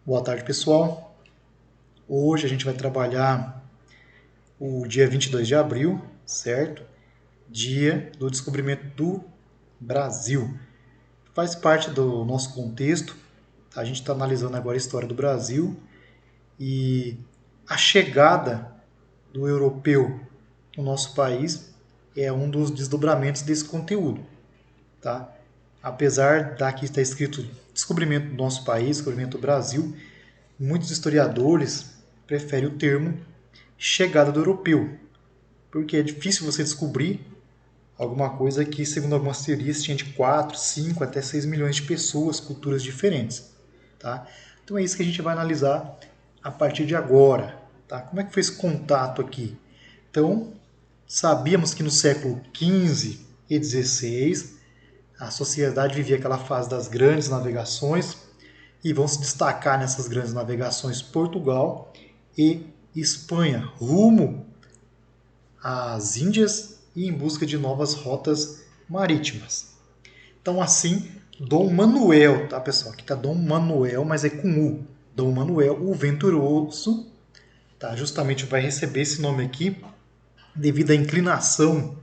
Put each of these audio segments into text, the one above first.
Boa tarde, pessoal. Hoje a gente vai trabalhar o dia 22 de abril, certo? Dia do descobrimento do Brasil. Faz parte do nosso contexto. A gente está analisando agora a história do Brasil e a chegada do europeu no nosso país é um dos desdobramentos desse conteúdo, tá? Apesar daqui estar escrito descobrimento do nosso país, descobrimento do Brasil, muitos historiadores preferem o termo chegada do europeu, porque é difícil você descobrir alguma coisa que, segundo algumas teorias, tinha de 4, 5 até 6 milhões de pessoas, culturas diferentes. Tá? Então é isso que a gente vai analisar a partir de agora. Tá? Como é que foi esse contato aqui? Então, sabíamos que no século XV e XVI a sociedade vivia aquela fase das grandes navegações e vão se destacar nessas grandes navegações Portugal e Espanha, rumo às Índias e em busca de novas rotas marítimas. Então, assim, Dom Manuel, tá, pessoal? Aqui está Dom Manuel, mas é com U. Dom Manuel, o Venturoso, tá? Justamente vai receber esse nome aqui devido à inclinação,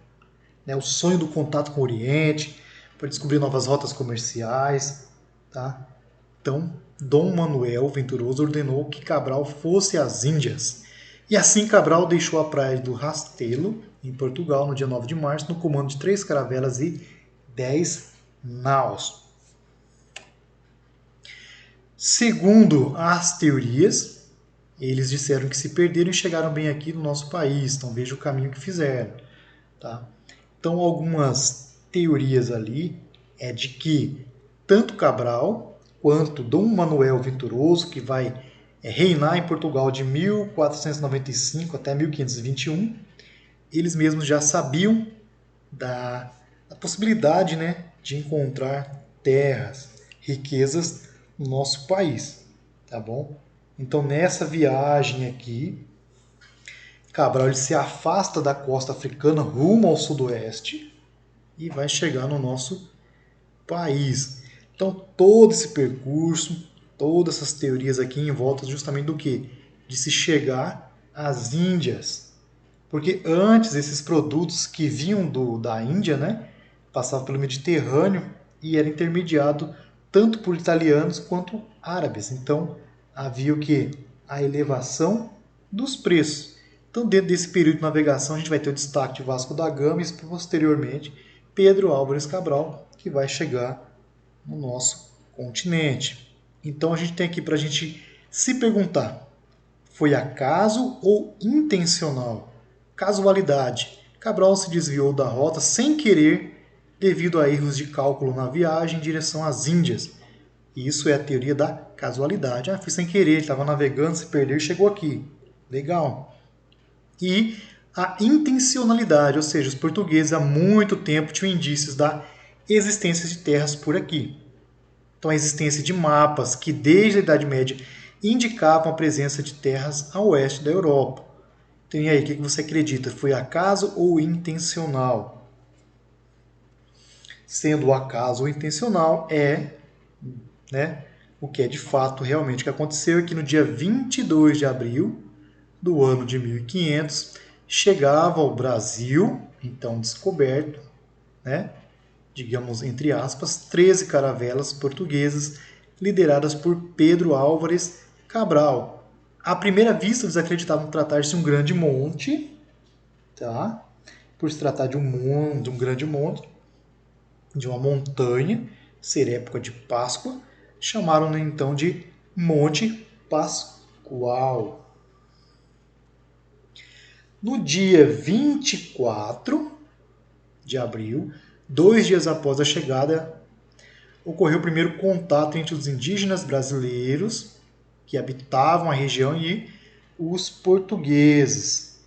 né, o sonho do contato com o Oriente, para descobrir novas rotas comerciais, tá? Então, Dom Manuel Venturoso ordenou que Cabral fosse às Índias. E assim Cabral deixou a praia do Rastelo, em Portugal, no dia 9 de março, no comando de 3 caravelas e 10 naus. Segundo as teorias, eles disseram que se perderam e chegaram bem aqui no nosso país, então veja o caminho que fizeram. Tá? Então, algumas teorias ali é de que tanto Cabral quanto Dom Manuel Venturoso, que vai reinar em Portugal de 1495 até 1521, eles mesmos já sabiam da possibilidade, né, de encontrar terras, riquezas no nosso país, tá bom? Então, nessa viagem aqui, Cabral ele se afasta da costa africana rumo ao sudoeste e vai chegar no nosso país. Então, todo esse percurso, todas essas teorias aqui em volta justamente do que? De se chegar às Índias. Porque antes esses produtos que vinham da Índia, né, passavam pelo Mediterrâneo e era intermediado tanto por italianos quanto árabes. Então, havia o que? A elevação dos preços. Então, dentro desse período de navegação, a gente vai ter o destaque de Vasco da Gama e, posteriormente, Pedro Álvares Cabral, que vai chegar no nosso continente. Então, a gente tem aqui para a gente se perguntar, foi acaso ou intencional? Casualidade. Cabral se desviou da rota sem querer devido a erros de cálculo na viagem em direção às Índias. E isso é a teoria da casualidade. Ah, fui sem querer, ele estava navegando, se perdeu e chegou aqui. Legal. E a intencionalidade, ou seja, os portugueses há muito tempo tinham indícios da existência de terras por aqui. Então, a existência de mapas que, desde a Idade Média, indicavam a presença de terras a oeste da Europa. Então, e aí, o que você acredita? Foi acaso ou intencional? Sendo acaso ou intencional, né, o que é de fato realmente o que aconteceu é que no dia 22 de abril do ano de 1500, chegava ao Brasil, então descoberto, né, digamos entre aspas, 13 caravelas portuguesas lideradas por Pedro Álvares Cabral. À primeira vista, eles acreditavam tratar-se de um grande monte, tá? Por se tratar de um grande monte, de uma montanha, ser época de Páscoa, chamaram então de Monte Pascoal. No dia 24 de abril, 2 dias após a chegada, ocorreu o primeiro contato entre os indígenas brasileiros que habitavam a região e os portugueses.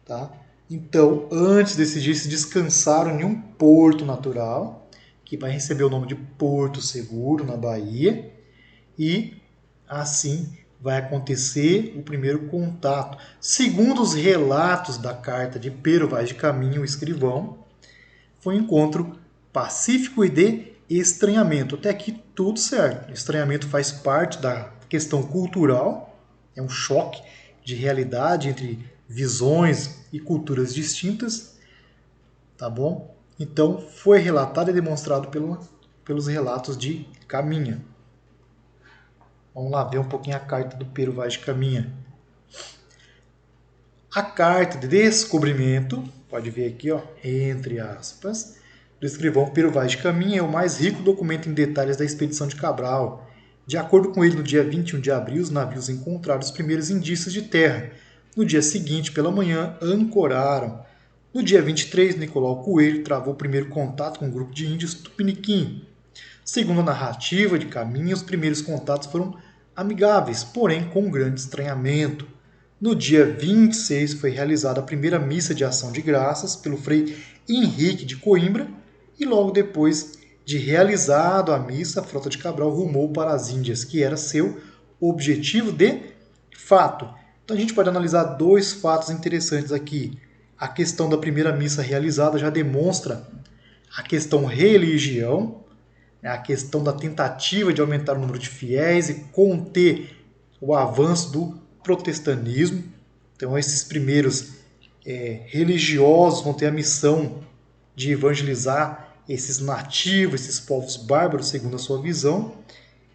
Tá? Então, antes desse dia, se descansaram em um porto natural, que vai receber o nome de Porto Seguro, na Bahia, e assim vai acontecer o primeiro contato. Segundo os relatos da carta de Pero Vaz de Caminha, o escrivão, foi um encontro pacífico e de estranhamento. Até aqui tudo certo. Estranhamento faz parte da questão cultural, é um choque de realidade entre visões e culturas distintas, tá bom? Então foi relatado e demonstrado pelos relatos de Caminha. Vamos lá ver um pouquinho a carta do Pero Vaz de Caminha. A carta de descobrimento, pode ver aqui, ó, entre aspas, do escrivão Pero Vaz de Caminha é o mais rico documento em detalhes da expedição de Cabral. De acordo com ele, no dia 21 de abril, os navios encontraram os primeiros indícios de terra. No dia seguinte, pela manhã, ancoraram. No dia 23, Nicolau Coelho travou o primeiro contato com um grupo de índios tupiniquim. Segundo a narrativa de Caminha, os primeiros contatos foram amigáveis, porém com grande estranhamento. No dia 26 foi realizada a primeira missa de ação de graças pelo frei Henrique de Coimbra e logo depois de realizado a missa, a frota de Cabral rumou para as Índias, que era seu objetivo de fato. Então a gente pode analisar dois fatos interessantes aqui. A questão da primeira missa realizada já demonstra a questão religião, a questão da tentativa de aumentar o número de fiéis e conter o avanço do protestantismo. Então esses primeiros religiosos vão ter a missão de evangelizar esses nativos, esses povos bárbaros, segundo a sua visão.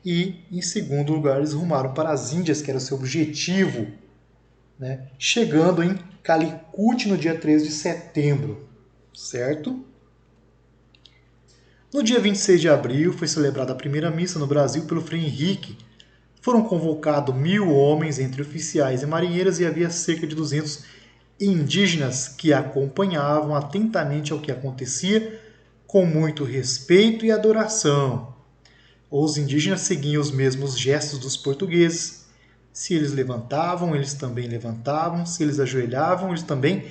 E, em segundo lugar, eles rumaram para as Índias, que era o seu objetivo, né? Chegando em Calicut no dia 13 de setembro, certo? No dia 26 de abril foi celebrada a primeira missa no Brasil pelo Frei Henrique. Foram convocados 1.000 homens, entre oficiais e marinheiros, e havia cerca de 200 indígenas que acompanhavam atentamente ao que acontecia, com muito respeito e adoração. Os indígenas seguiam os mesmos gestos dos portugueses. Se eles levantavam, eles também levantavam. Se eles ajoelhavam, eles também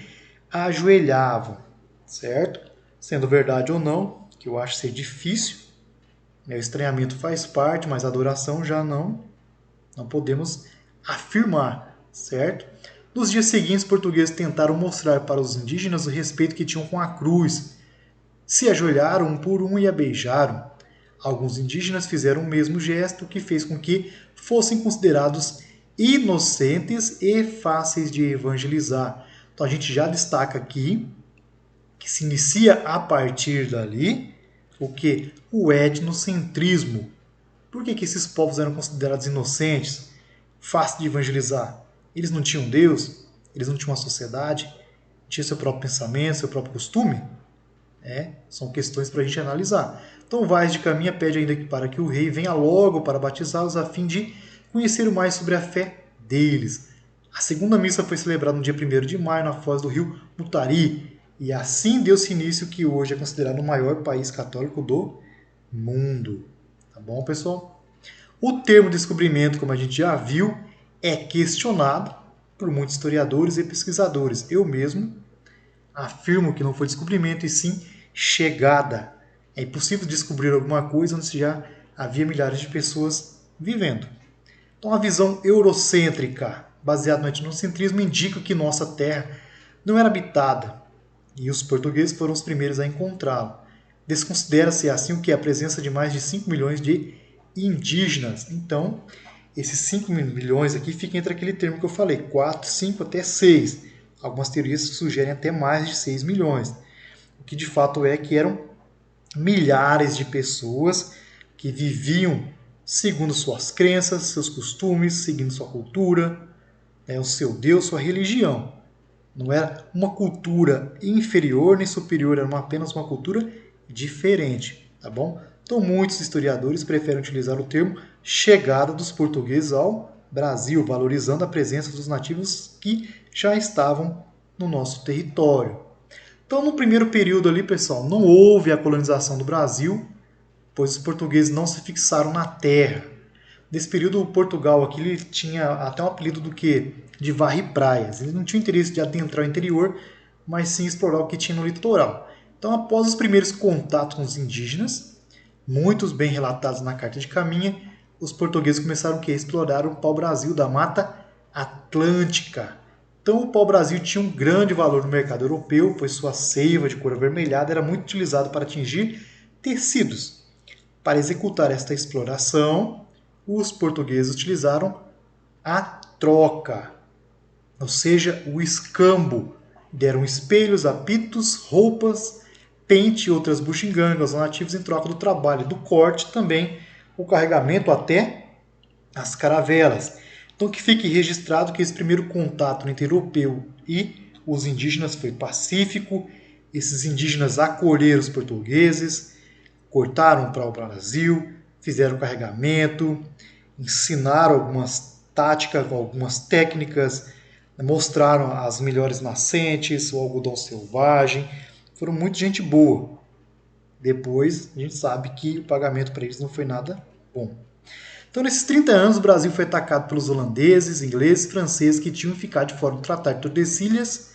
ajoelhavam, certo? Sendo verdade ou não, que eu acho ser difícil, o estranhamento faz parte, mas a adoração já não podemos afirmar, certo? Nos dias seguintes, os portugueses tentaram mostrar para os indígenas o respeito que tinham com a cruz. Se ajoelharam um por um e a beijaram. Alguns indígenas fizeram o mesmo gesto, que fez com que fossem considerados inocentes e fáceis de evangelizar. Então a gente já destaca aqui que se inicia a partir dali o que? O etnocentrismo. Por que esses povos eram considerados inocentes, fáceis de evangelizar? Eles não tinham Deus? Eles não tinham uma sociedade? Tinham seu próprio pensamento, seu próprio costume? São questões para a gente analisar. Então Vaz de Caminha pede ainda para que o rei venha logo para batizá-los a fim de conhecer mais sobre a fé deles. A segunda missa foi celebrada no dia 1º de maio na foz do rio Mutari, e assim deu-se início que hoje é considerado o maior país católico do mundo. Tá bom, pessoal? O termo descobrimento, como a gente já viu, é questionado por muitos historiadores e pesquisadores. Eu mesmo afirmo que não foi descobrimento, e sim chegada. É impossível descobrir alguma coisa onde já havia milhares de pessoas vivendo. Então a visão eurocêntrica, baseada no etnocentrismo, indica que nossa terra não era habitada, e os portugueses foram os primeiros a encontrá-la. Desconsidera-se assim o que é a presença de mais de 5 milhões de indígenas. Então, esses 5 milhões aqui fica entre aquele termo que eu falei, 4, 5 até 6. Algumas teorias sugerem até mais de 6 milhões. O que de fato é que eram milhares de pessoas que viviam segundo suas crenças, seus costumes, seguindo sua cultura, o seu Deus, sua religião. Não era uma cultura inferior nem superior, era apenas uma cultura diferente, tá bom? Então muitos historiadores preferem utilizar o termo chegada dos portugueses ao Brasil, valorizando a presença dos nativos que já estavam no nosso território. Então, no primeiro período ali, pessoal, não houve a colonização do Brasil, pois os portugueses não se fixaram na terra. Nesse período, o Portugal aqui ele tinha até um apelido do que? De varre-praias. Ele não tinha interesse de adentrar o interior, mas sim explorar o que tinha no litoral. Então, após os primeiros contatos com os indígenas, muitos bem relatados na Carta de Caminha, os portugueses começaram a explorar o pau-brasil da Mata Atlântica. Então o pau-brasil tinha um grande valor no mercado europeu, pois sua seiva de cor avermelhada era muito utilizada para tingir tecidos. Para executar esta exploração, os portugueses utilizaram a troca, ou seja, o escambo. Deram espelhos, apitos, roupas, pente e outras buxigangas aos nativos em troca do trabalho, do corte também, o carregamento até as caravelas. Então que fique registrado que esse primeiro contato entre europeu e os indígenas foi pacífico. Esses indígenas acolheram os portugueses, cortaram para o Brasil, fizeram carregamento, ensinaram algumas táticas, algumas técnicas, mostraram as melhores nascentes, o algodão selvagem, foram muito gente boa. Depois a gente sabe que o pagamento para eles não foi nada bom. Então, nesses 30 anos, o Brasil foi atacado pelos holandeses, ingleses e franceses que tinham ficado de fora do Tratado de Tordesilhas,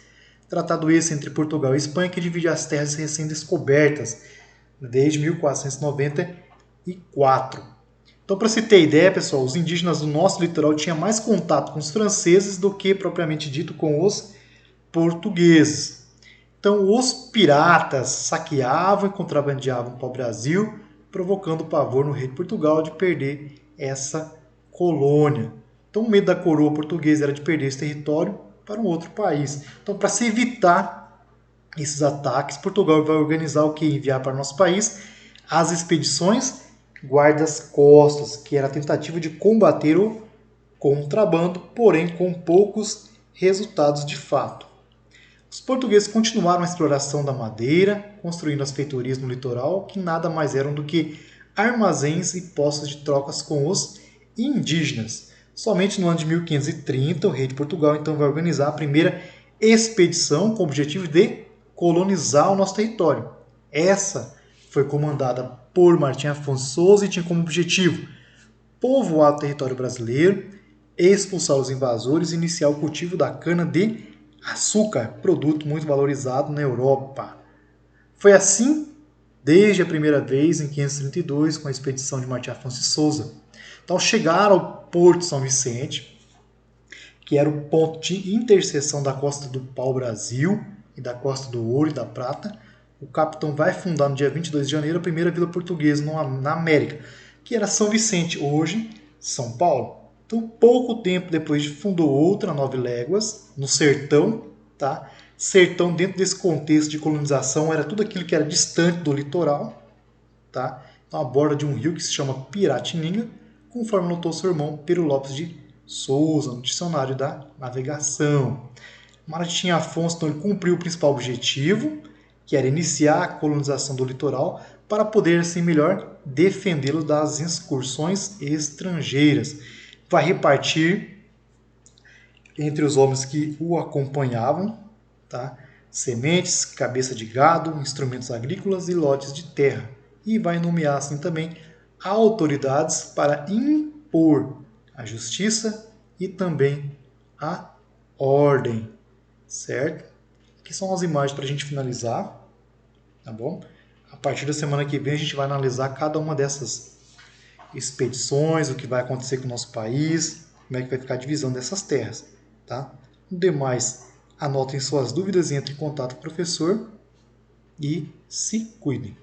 tratado esse entre Portugal e Espanha, que dividia as terras recém-descobertas desde 1494. Então, para se ter ideia, pessoal, os indígenas do nosso litoral tinham mais contato com os franceses do que, propriamente dito, com os portugueses. Então, os piratas saqueavam e contrabandeavam para o Brasil, provocando pavor no rei de Portugal de perder essa colônia. Então, o medo da coroa portuguesa era de perder esse território para um outro país. Então, para se evitar esses ataques, Portugal vai organizar o que? Enviar para o nosso país as expedições guardas-costas, que era a tentativa de combater o contrabando, porém com poucos resultados de fato. Os portugueses continuaram a exploração da madeira, construindo as feitorias no litoral, que nada mais eram do que armazéns e postos de trocas com os indígenas. Somente no ano de 1530, o rei de Portugal então vai organizar a primeira expedição com o objetivo de colonizar o nosso território. Essa foi comandada por Martim Afonso Souza e tinha como objetivo povoar o território brasileiro, expulsar os invasores e iniciar o cultivo da cana de açúcar, produto muito valorizado na Europa. Foi assim desde a primeira vez, em 532, com a expedição de Martim Afonso Souza. Então, chegaram ao Porto São Vicente, que era o ponto de interseção da costa do pau-brasil e da costa do ouro e da prata. O capitão vai fundar no dia 22 de janeiro a primeira vila portuguesa na América, que era São Vicente, hoje São Paulo. Então, pouco tempo depois fundou outra, 9 léguas, no sertão, tá? Sertão, dentro desse contexto de colonização, era tudo aquilo que era distante do litoral, tá? Então, a borda de um rio que se chama Piratininga, conforme notou seu irmão Pero Lopes de Souza, no dicionário da navegação. Martim Afonso, então, ele cumpriu o principal objetivo, que era iniciar a colonização do litoral, para poder, assim, melhor defendê-lo das excursões estrangeiras. Vai repartir entre os homens que o acompanhavam, tá? Sementes, cabeça de gado, instrumentos agrícolas e lotes de terra. E vai nomear assim também autoridades para impor a justiça e também a ordem, certo? Aqui são as imagens para a gente finalizar, tá bom? A partir da semana que vem a gente vai analisar cada uma dessas expedições, o que vai acontecer com o nosso país, como é que vai ficar a divisão dessas terras, tá? No demais, anotem suas dúvidas e entrem em contato com o professor e se cuidem.